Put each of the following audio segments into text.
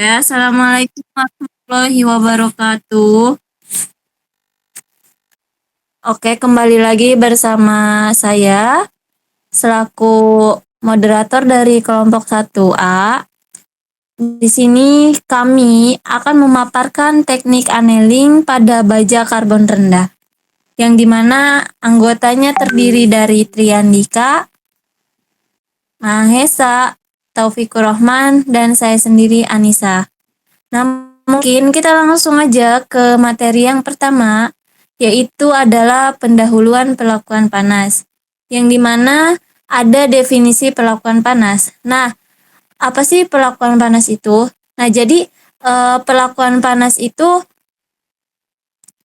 Ya, Assalamualaikum warahmatullahi wabarakatuh. Oke, kembali lagi bersama saya selaku moderator dari kelompok 1A. Di sini kami akan memaparkan teknik annealing pada baja karbon rendah, yang dimana anggotanya terdiri dari Triandika, Mahesa, Taufikur Rahman, dan saya sendiri Anissa. Nah, mungkin kita langsung aja ke materi yang pertama, yaitu adalah pendahuluan perlakuan panas, yang dimana ada definisi perlakuan panas. Nah, apa sih perlakuan panas itu? Nah, jadi perlakuan panas itu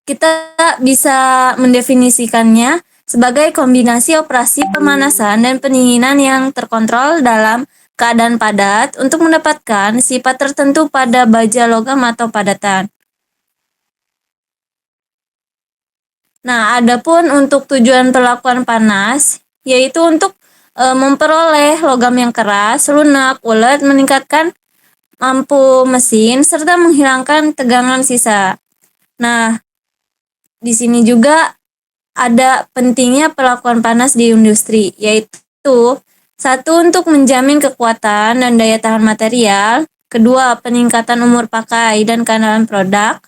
kita bisa mendefinisikannya sebagai kombinasi operasi pemanasan dan pendinginan yang terkontrol dalam keadaan padat untuk mendapatkan sifat tertentu pada baja logam atau padatan. Nah, adapun untuk tujuan perlakuan panas, yaitu untuk memperoleh logam yang keras, lunak, ulet, meningkatkan mampu mesin, serta menghilangkan tegangan sisa. Nah, di sini juga ada pentingnya perlakuan panas di industri, yaitu satu, untuk menjamin kekuatan dan daya tahan material, kedua, peningkatan umur pakai dan keandalan produk,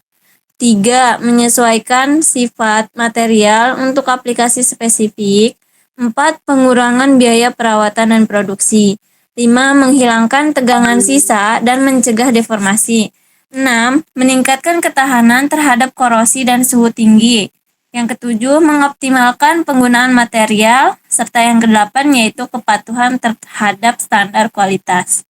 tiga, menyesuaikan sifat material untuk aplikasi spesifik, empat, pengurangan biaya perawatan dan produksi, lima, menghilangkan tegangan sisa dan mencegah deformasi, enam, meningkatkan ketahanan terhadap korosi dan suhu tinggi, yang ketujuh, mengoptimalkan penggunaan material, serta yang kedelapan yaitu kepatuhan terhadap standar kualitas.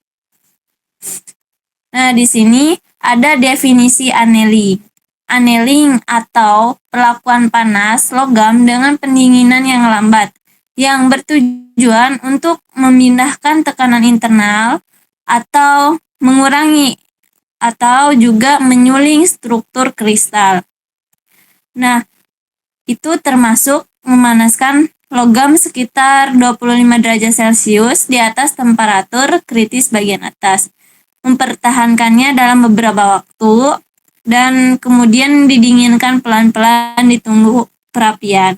Nah, di sini ada definisi annealing. Annealing atau perlakuan panas logam dengan pendinginan yang lambat, yang bertujuan untuk memindahkan tekanan internal atau mengurangi atau juga menyuling struktur kristal. Nah, itu termasuk memanaskan logam sekitar 25 derajat Celcius di atas temperatur kritis bagian atas, mempertahankannya dalam beberapa waktu, dan kemudian didinginkan pelan-pelan ditunggu perapian.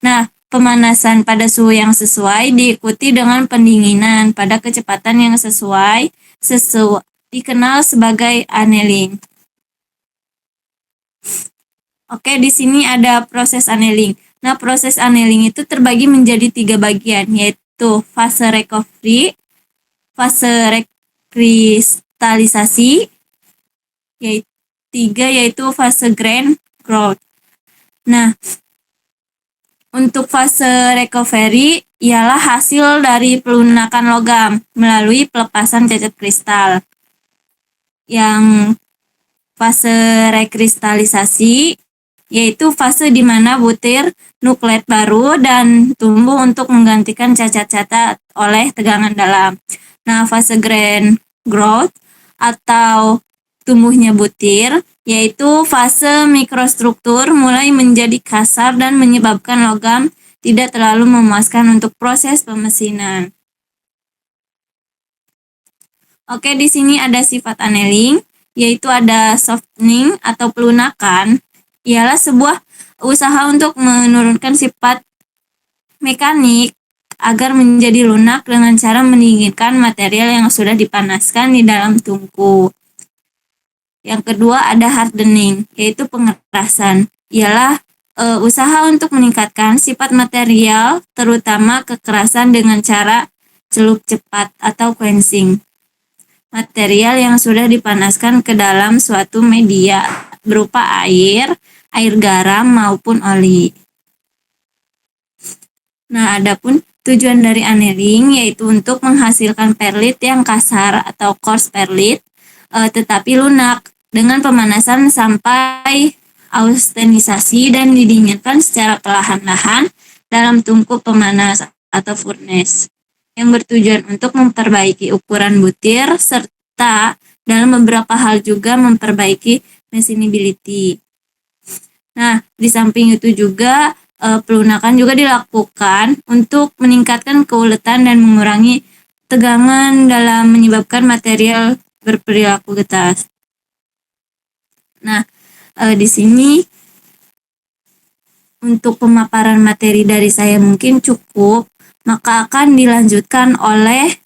Nah, pemanasan pada suhu yang sesuai diikuti dengan pendinginan pada kecepatan yang sesuai dikenal sebagai annealing. Oke, di sini ada proses annealing. Nah, proses annealing itu terbagi menjadi 3 bagian, yaitu fase recovery, fase rekristalisasi, yaitu fase grain growth. Nah, untuk fase recovery ialah hasil dari pelunakan logam melalui pelepasan cacat kristal. Yang fase rekristalisasi yaitu fase di mana butir nukleat baru dan tumbuh untuk menggantikan cacat-cacat oleh tegangan dalam. Nah, fase grain growth atau tumbuhnya butir yaitu fase mikrostruktur mulai menjadi kasar dan menyebabkan logam tidak terlalu memuaskan untuk proses pemesinan. Oke, di sini ada sifat annealing, yaitu ada softening atau pelunakan, ialah sebuah usaha untuk menurunkan sifat mekanik agar menjadi lunak dengan cara mendinginkan material yang sudah dipanaskan di dalam tungku. Yang kedua ada hardening, yaitu pengerasan, ialah usaha untuk meningkatkan sifat material, terutama kekerasan dengan cara celup cepat atau quenching. Material yang sudah dipanaskan ke dalam suatu media berupa air garam maupun oli. Nah, adapun tujuan dari annealing yaitu untuk menghasilkan perlit yang kasar atau coarse perlit, tetapi lunak dengan pemanasan sampai austenisasi dan didinginkan secara perlahan-lahan dalam tungku pemanas atau furnace, yang bertujuan untuk memperbaiki ukuran butir serta dalam beberapa hal juga memperbaiki machinability. Nah, di samping itu juga pelunakan juga dilakukan untuk meningkatkan keuletan dan mengurangi tegangan dalam menyebabkan material berperilaku getas. Nah, di sini untuk pemaparan materi dari saya mungkin cukup, maka akan dilanjutkan oleh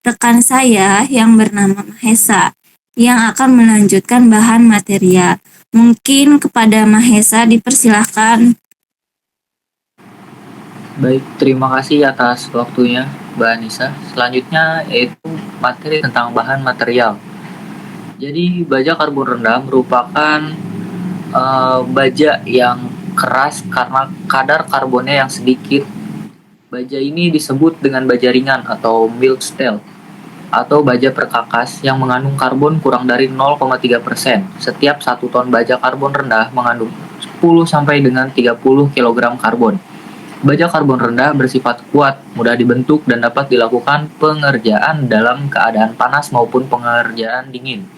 rekan saya yang bernama Mahesa yang akan melanjutkan bahan material. Mungkin kepada Mahesa dipersilahkan. Baik, terima kasih atas waktunya, Mbak Anissa. Selanjutnya yaitu materi tentang bahan material. Jadi, baja karbon rendah merupakan baja yang keras karena kadar karbonnya yang sedikit. Baja ini disebut dengan baja ringan atau mild steel atau baja perkakas yang mengandung karbon kurang dari 0,3%. Setiap 1 ton baja karbon rendah mengandung 10 sampai dengan 30 kg karbon. Baja karbon rendah bersifat kuat, mudah dibentuk, dan dapat dilakukan pengerjaan dalam keadaan panas maupun pengerjaan dingin.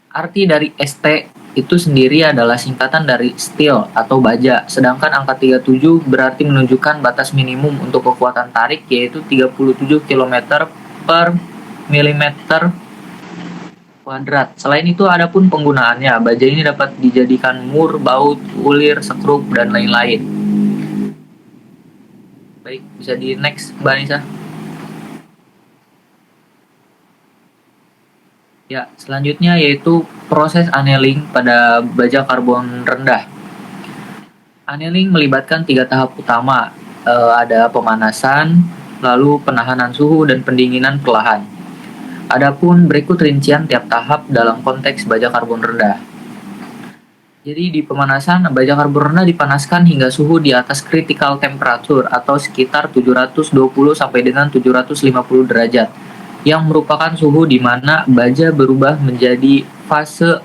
Arti dari ST itu sendiri adalah singkatan dari steel atau baja, sedangkan angka 37 berarti menunjukkan batas minimum untuk kekuatan tarik yaitu 37 km per milimeter kuadrat. Selain itu, adapun penggunaannya, baja ini dapat dijadikan mur, baut, ulir, sekrup, dan lain-lain. Baik, bisa di next, Mbak Anissa. Ya, selanjutnya yaitu proses annealing pada baja karbon rendah. Annealing melibatkan 3 tahap utama, ada pemanasan, lalu penahanan suhu, dan pendinginan perlahan. Adapun berikut rincian tiap tahap dalam konteks baja karbon rendah. Jadi di pemanasan, baja karbon rendah dipanaskan hingga suhu di atas critical temperature atau sekitar 720 sampai dengan 750 derajat, yang merupakan suhu di mana baja berubah menjadi fase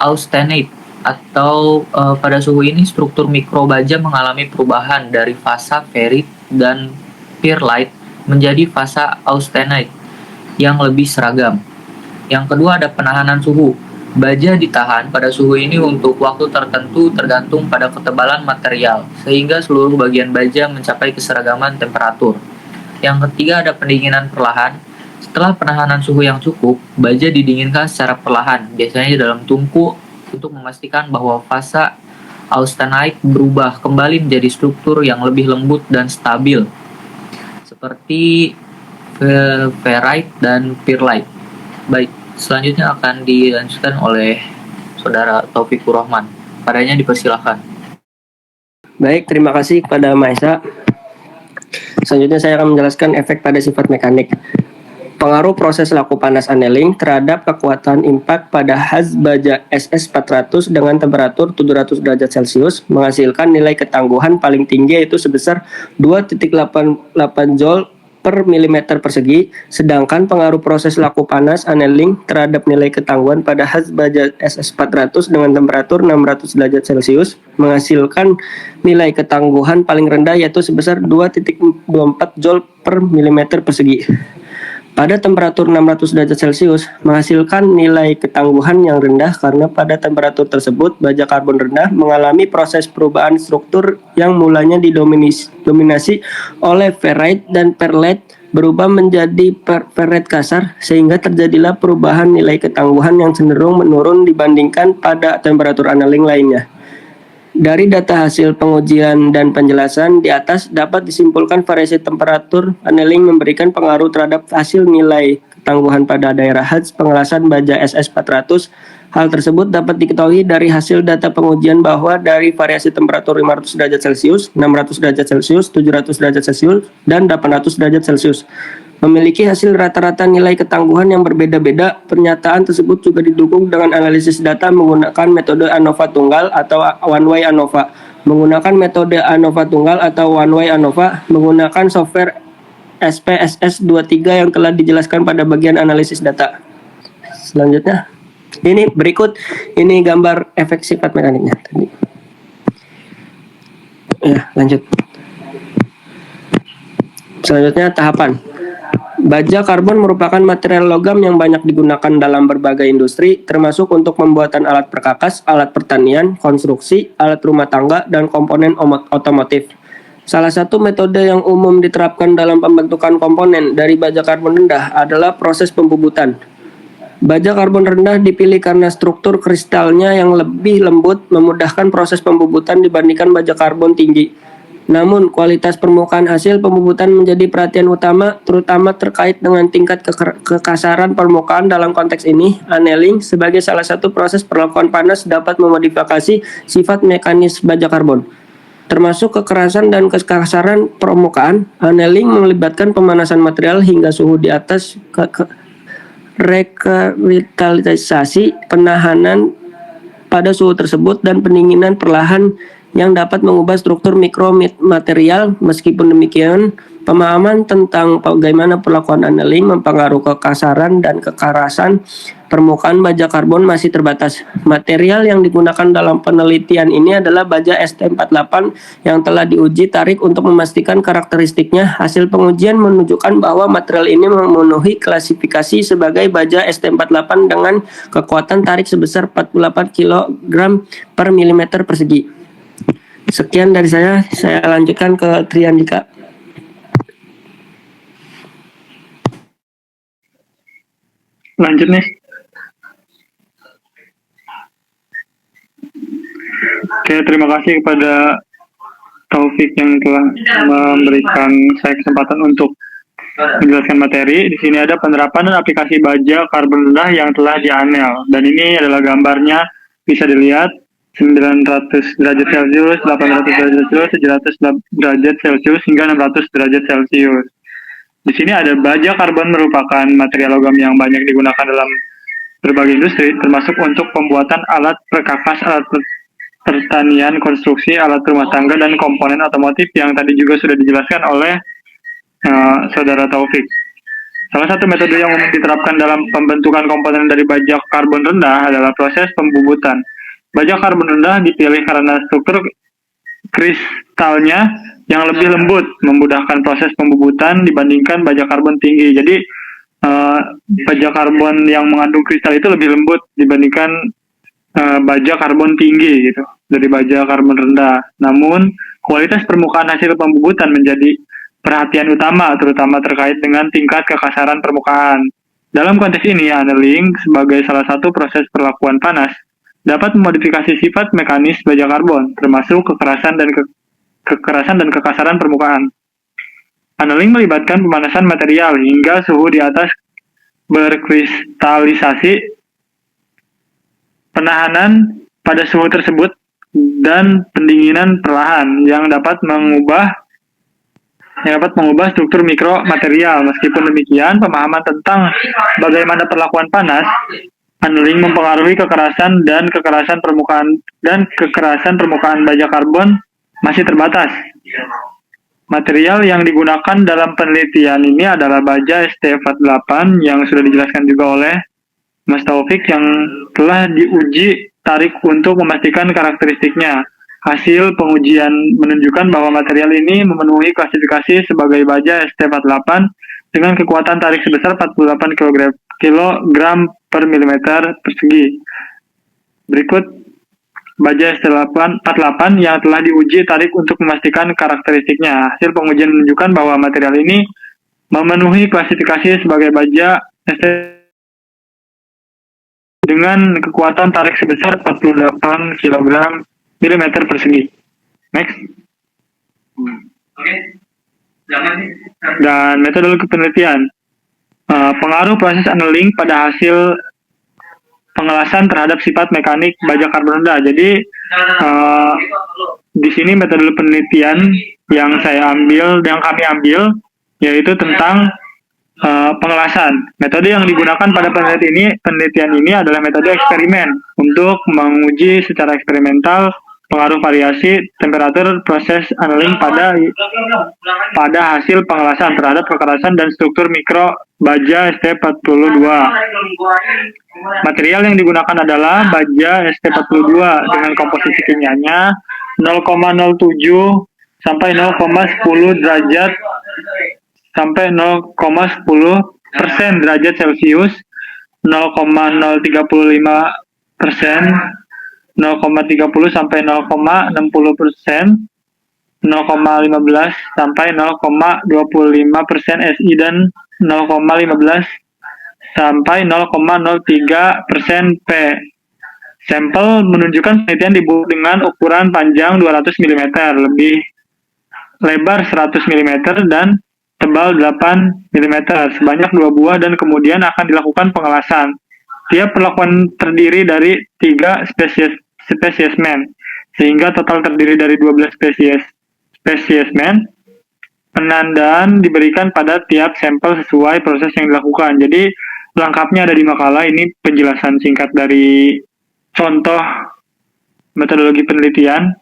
austenite atau pada suhu ini struktur mikro baja mengalami perubahan dari fasa ferrit dan pearlite menjadi fasa austenite yang lebih seragam. Yang kedua ada penahanan suhu. Baja ditahan pada suhu ini untuk waktu tertentu tergantung pada ketebalan material, sehingga seluruh bagian baja mencapai keseragaman temperatur. Yang ketiga ada pendinginan perlahan. Setelah penahanan suhu yang cukup, baja didinginkan secara perlahan, biasanya di dalam tungku untuk memastikan bahwa fasa austenite berubah kembali menjadi struktur yang lebih lembut dan stabil, seperti ferrite dan pearlite. Baik. Selanjutnya akan dilanjutkan oleh Saudara Taufikur Rahman. Padanya dipersilahkan. Baik, terima kasih kepada Mahesa. Selanjutnya saya akan menjelaskan efek pada sifat mekanik. Pengaruh proses laku panas annealing terhadap kekuatan impact pada haz baja SS400 dengan temperatur 700 derajat Celcius menghasilkan nilai ketangguhan paling tinggi yaitu sebesar 2,88 Joule per milimeter persegi, sedangkan pengaruh proses laku panas annealing terhadap nilai ketangguhan pada haz baja SS400 dengan temperatur 600 derajat Celcius menghasilkan nilai ketangguhan paling rendah yaitu sebesar 2,24 Joule per milimeter persegi. Pada temperatur 600 derajat Celcius menghasilkan nilai ketangguhan yang rendah karena pada temperatur tersebut baja karbon rendah mengalami proses perubahan struktur yang mulanya didominasi oleh ferrite dan pearlite berubah menjadi ferrite kasar sehingga terjadilah perubahan nilai ketangguhan yang cenderung menurun dibandingkan pada temperatur annealing lainnya. Dari data hasil pengujian dan penjelasan di atas dapat disimpulkan variasi temperatur annealing memberikan pengaruh terhadap hasil nilai ketangguhan pada daerah haz pengelasan baja SS400. Hal tersebut dapat diketahui dari hasil data pengujian bahwa dari variasi temperatur 500 derajat Celcius, 600 derajat Celcius, 700 derajat Celcius, dan 800 derajat Celcius memiliki hasil rata-rata nilai ketangguhan yang berbeda-beda. Pernyataan tersebut juga didukung dengan analisis data menggunakan metode ANOVA tunggal atau one-way ANOVA. Menggunakan metode ANOVA tunggal atau one-way ANOVA menggunakan software SPSS23 yang telah dijelaskan pada bagian analisis data. Selanjutnya, ini berikut ini gambar efek sifat mekaniknya. Ya, lanjut. Selanjutnya tahapan. Baja karbon merupakan material logam yang banyak digunakan dalam berbagai industri, termasuk untuk pembuatan alat perkakas, alat pertanian, konstruksi, alat rumah tangga, dan komponen otomotif. Salah satu metode yang umum diterapkan dalam pembentukan komponen dari baja karbon rendah adalah proses pembubutan. Baja karbon rendah dipilih karena struktur kristalnya yang lebih lembut memudahkan proses pembubutan dibandingkan baja karbon tinggi. Namun, kualitas permukaan hasil pembubutan menjadi perhatian utama, terutama terkait dengan tingkat kekasaran permukaan. Dalam konteks ini, annealing sebagai salah satu proses perlakuan panas dapat memodifikasi sifat mekanis baja karbon, termasuk kekerasan dan kekasaran permukaan. Annealing melibatkan pemanasan material hingga suhu di atas rekapitalisasi penahanan pada suhu tersebut dan pendinginan perlahan yang dapat mengubah struktur mikromaterial. Meskipun demikian, pemahaman tentang bagaimana perlakuan annealing mempengaruhi kekasaran dan kekerasan permukaan baja karbon masih terbatas. Material yang digunakan dalam penelitian ini adalah baja ST48 yang telah diuji tarik untuk memastikan karakteristiknya. Hasil pengujian menunjukkan bahwa material ini memenuhi klasifikasi sebagai baja ST48 dengan kekuatan tarik sebesar 48 kg per milimeter persegi. Sekian dari saya lanjutkan ke Triandika. Lanjut nih. Oke, terima kasih kepada Taufik yang telah memberikan saya kesempatan untuk menjelaskan materi. Di sini ada penerapan dan aplikasi baja karbon rendah yang telah dianel. Dan ini adalah gambarnya, bisa dilihat 900 derajat Celcius, 800 derajat Celcius, 700 derajat Celcius, hingga 600 derajat Celcius. Di sini ada baja karbon merupakan material logam yang banyak digunakan dalam berbagai industri, termasuk untuk pembuatan alat perkakas, alat pertanian, konstruksi, alat rumah tangga, dan komponen otomotif yang tadi juga sudah dijelaskan oleh Saudara Taufik. Salah satu metode yang umum diterapkan dalam pembentukan komponen dari baja karbon rendah adalah proses pembubutan. Baja karbon rendah dipilih karena struktur kristalnya yang lebih lembut, memudahkan proses pembubutan dibandingkan baja karbon tinggi. Jadi, baja karbon yang mengandung kristal itu lebih lembut dibandingkan baja karbon tinggi gitu, dari baja karbon rendah. Namun, kualitas permukaan hasil pembubutan menjadi perhatian utama, terutama terkait dengan tingkat kekasaran permukaan. Dalam konteks ini, annealing sebagai salah satu proses perlakuan panas dapat memodifikasi sifat mekanis baja karbon, termasuk kekerasan dan kekasaran permukaan. Annealing melibatkan pemanasan material hingga suhu di atas berkristalisasi, penahanan pada suhu tersebut, dan pendinginan perlahan yang dapat mengubah struktur mikromaterial. Meskipun demikian, pemahaman tentang bagaimana perlakuan panas annealing mempengaruhi kekerasan permukaan baja karbon masih terbatas. Material yang digunakan dalam penelitian ini adalah baja ST48 yang sudah dijelaskan juga oleh Mas Taufik, yang telah diuji tarik untuk memastikan karakteristiknya. Hasil pengujian menunjukkan bahwa material ini memenuhi klasifikasi sebagai baja ST48 dengan kekuatan tarik sebesar 48 kg per milimeter persegi. Berikut baja ST48 yang telah diuji tarik untuk memastikan karakteristiknya. Hasil pengujian menunjukkan bahwa material ini memenuhi klasifikasi sebagai baja ST dengan kekuatan tarik sebesar 48 kg milimeter persegi. Next. Dan metode penelitian. Pengaruh proses annealing pada hasil pengelasan terhadap sifat mekanik baja karbon rendah. Jadi di sini metode penelitian yang kami ambil yaitu tentang pengelasan. Metode yang digunakan pada penelitian ini adalah metode eksperimen untuk menguji secara eksperimental pengaruh variasi temperatur proses annealing pada hasil pengelasan terhadap kekerasan dan struktur mikro baja ST42. Material yang digunakan adalah baja ST42 dengan komposisi kimianya 0,07 sampai 0,10 derajat sampai 0,10% derajat Celcius, 0,035%, 0,30 sampai 0,60%, 0,15 sampai 0,25% SI, dan 0,15 sampai 0,03% P. Sampel menunjukkan penelitian dibuat dengan ukuran panjang 200 mm, lebih lebar 100 mm, dan tebal 8 mm, sebanyak 2 buah dan kemudian akan dilakukan pengelasan. Tiap perlakuan terdiri dari 3 spesiesmen, sehingga total terdiri dari 12 spesiesmen. Penandaan diberikan pada tiap sampel sesuai proses yang dilakukan. Jadi lengkapnya ada di makalah. Ini penjelasan singkat dari contoh metodologi penelitian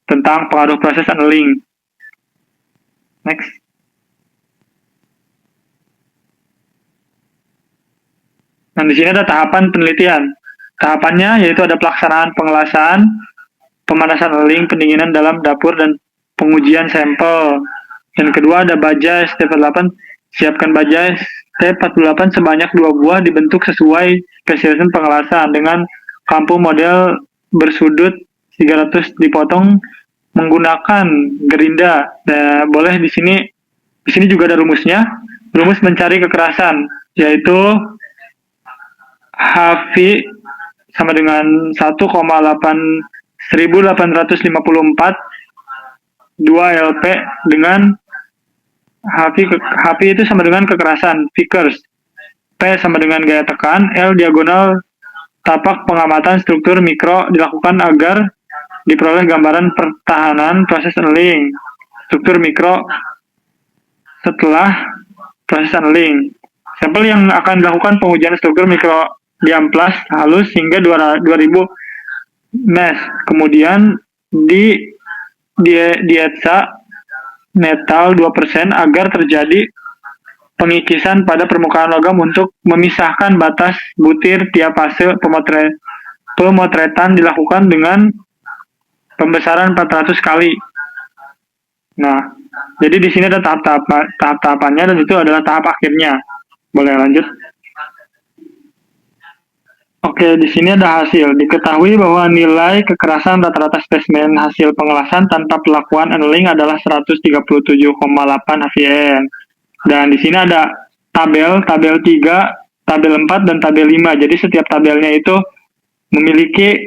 tentang pengaruh proses annealing. Next. Nah, di sini ada tahapan penelitian. Tahapannya yaitu ada pelaksanaan pengelasan, pemanasan annealing, pendinginan dalam dapur, dan pengujian sampel. Yang kedua ada baja ST48. Siapkan baja ST48 sebanyak 2 buah dibentuk sesuai spesiesen pengelasan dengan kampu model bersudut 300 dipotong menggunakan gerinda. Nah, boleh di sini juga ada rumusnya. Rumus mencari kekerasan yaitu HV sama dengan 1,1854 2 LP dengan HP itu sama dengan kekerasan Vickers, P sama dengan gaya tekan, L diagonal tapak pengamatan struktur mikro dilakukan agar diperoleh gambaran pertahanan proses annealing struktur mikro setelah proses annealing. Sampel yang akan dilakukan pengujian struktur mikro di amplas halus hingga 2000 mes, kemudian dietsa metal 2% agar terjadi pengikisan pada permukaan logam untuk memisahkan batas butir. Tiap fase pemotretan dilakukan dengan pembesaran 400 kali. Nah, jadi di sini ada tahap-tahapannya dan itu adalah tahap akhirnya. Boleh lanjut? Oke, di sini ada hasil. Diketahui bahwa nilai kekerasan rata-rata spesimen hasil pengelasan tanpa perlakuan annealing adalah 137,8 HVN. Dan di sini ada tabel 3, tabel 4, dan tabel 5. Jadi setiap tabelnya itu memiliki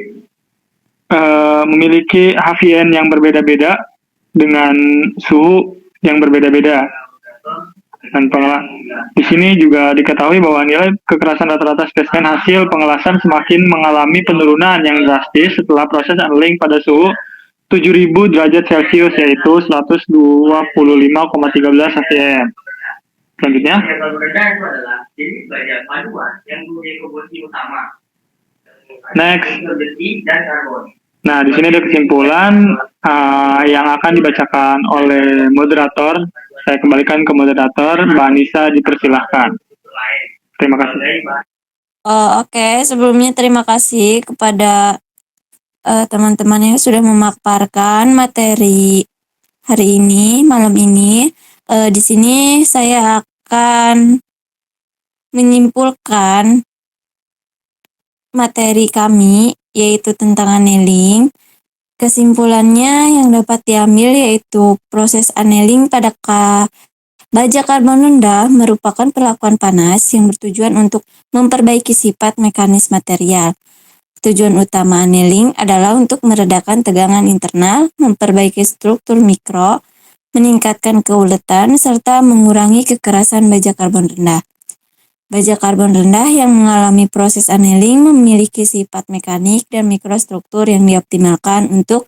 HVN yang berbeda-beda dengan suhu yang berbeda-beda. Dan di sini juga diketahui bahwa nilai kekerasan rata-rata spesimen hasil pengelasan semakin mengalami penurunan yang drastis setelah proses annealing pada suhu 7000 derajat Celcius, yaitu 125,13 HVN. Selanjutnya, next. Nah, di sini ada kesimpulan yang akan dibacakan oleh moderator. Saya kembalikan ke moderator, Mbak Anissa, dipersilahkan. Terima kasih. Oke, sebelumnya terima kasih kepada teman-teman yang sudah memaparkan materi hari ini, malam ini. Di sini saya akan menyimpulkan materi kami, yaitu tentang annealing. Kesimpulannya yang dapat diambil yaitu proses annealing pada baja karbon rendah merupakan perlakuan panas yang bertujuan untuk memperbaiki sifat mekanis material. Tujuan utama annealing adalah untuk meredakan tegangan internal, memperbaiki struktur mikro, meningkatkan keuletan, serta mengurangi kekerasan baja karbon rendah. Baja karbon rendah yang mengalami proses annealing memiliki sifat mekanik dan mikrostruktur yang dioptimalkan untuk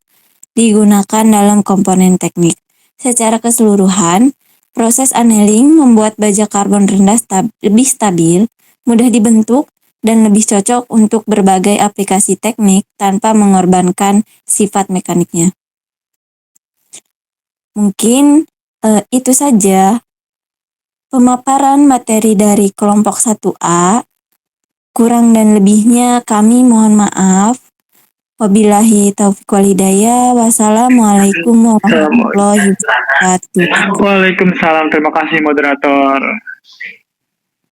digunakan dalam komponen teknik. Secara keseluruhan, proses annealing membuat baja karbon rendah lebih stabil, mudah dibentuk, dan lebih cocok untuk berbagai aplikasi teknik tanpa mengorbankan sifat mekaniknya. Mungkin itu saja pemaparan materi dari kelompok 1A. Kurang dan lebihnya kami mohon maaf. Wabillahi taufiq wal hidayah. Wassalamualaikum warahmatullahi wabarakatuh. Waalaikumsalam. Terima kasih moderator.